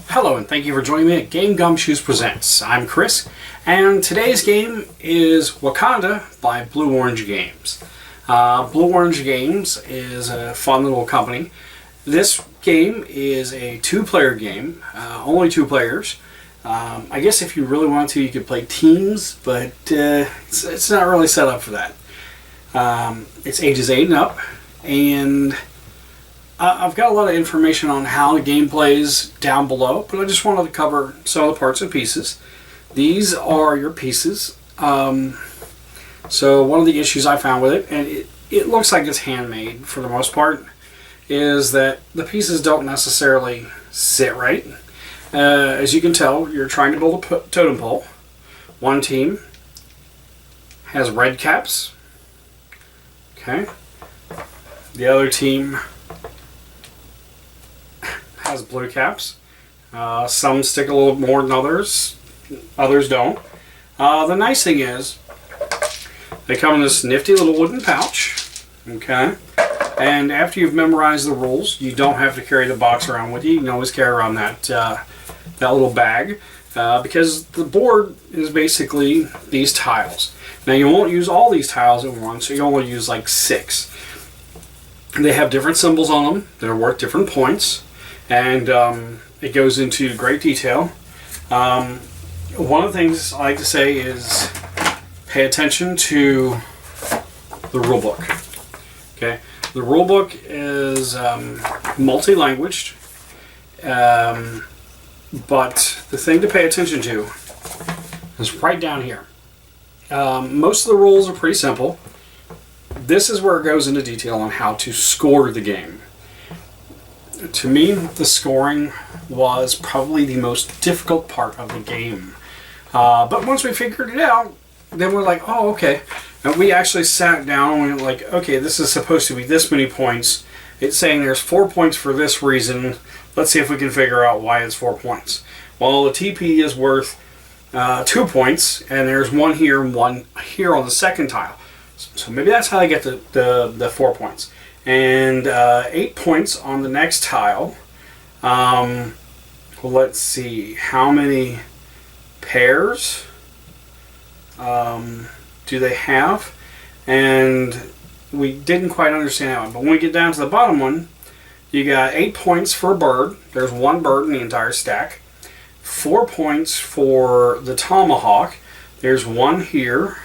Hello and thank you for joining me at Game Gumshoes Presents. I'm Chris, and today's game is Wakanda by Blue Orange Games. Blue Orange Games is a fun little company. This game is a two-player game, only two players. I guess if you really want to, you could play teams, but it's not really set up for that. It's ages 8 and up, and I've got a lot of information on how the game plays down below, but I just wanted to cover some of the parts and pieces. These are your pieces. So one of the issues I found with it, and it looks like it's handmade for the most part, is that the pieces don't necessarily sit right. As you can tell, you're trying to build a totem pole. One team has red caps. Okay. The other team has blue caps. Some stick a little more than others. Others don't. The nice thing is, they come in this nifty little wooden pouch. Okay. And after you've memorized the rules, you don't have to carry the box around with you. You can always carry around that little bag. Because the board is basically these tiles. Now you won't use all these tiles at once, so you only use like 6. They have different symbols on them that are worth different points. And it goes into great detail. One of the things I like to say is pay attention to the rule book. Okay, the rule book is multi-languaged, but the thing to pay attention to is right down here. Most of the rules are pretty simple. This is where it goes into detail on how to score the game. To me, the scoring was probably the most difficult part of the game. But once we figured it out, then we're like, oh, okay. And we actually sat down and we were like, okay, this is supposed to be this many points. It's saying there's 4 points for this reason. Let's see if we can figure out why it's 4 points. Well, the TP is worth 2 points, and there's one here and one here on the second tile. So maybe that's how they get the 4 points. And 8 points on the next tile. Let's see, how many pairs do they have? And we didn't quite understand that one. But when we get down to the bottom one, you got 8 points for a bird. There's one bird in the entire stack. 4 points for the tomahawk. There's one here.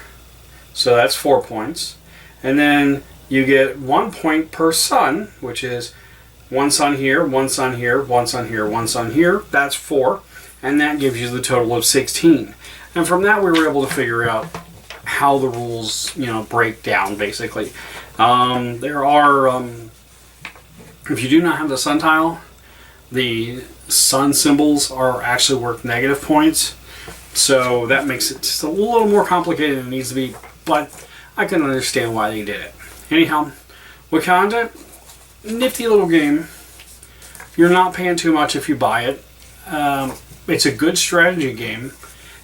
So that's 4 points. And then you get 1 point per sun, which is one sun here, one sun here, one sun here, one sun here. That's 4. And that gives you the total of 16. And from that we were able to figure out how the rules, break down basically. There are, if you do not have the sun tile, the sun symbols are actually worth negative points. So that makes it just a little more complicated than it needs to be. But I can understand why they did it. Anyhow, Wakanda, nifty little game. You're not paying too much if you buy it. It's a good strategy game,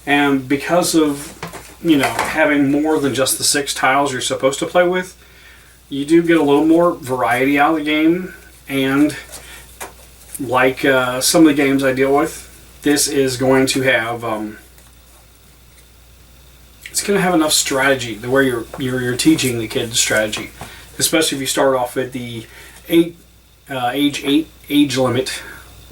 and because of having more than just the 6 tiles you're supposed to play with, you do get a little more variety out of the game. And like some of the games I deal with, this is going to have it's going to have enough strategy the way you're teaching the kids strategy, especially if you start off at the age 8 age limit.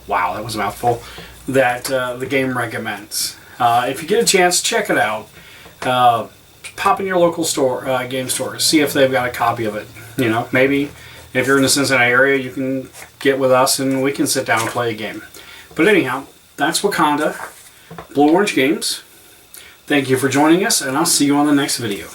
Wow, that was a mouthful. That the game recommends. If you get a chance, check it out. Pop in your local store, game store, see if they've got a copy of it. Maybe if you're in the Cincinnati area, you can get with us and we can sit down and play a game. But anyhow, that's Wakanda, Blue Orange Games. Thank you for joining us, and I'll see you on the next video.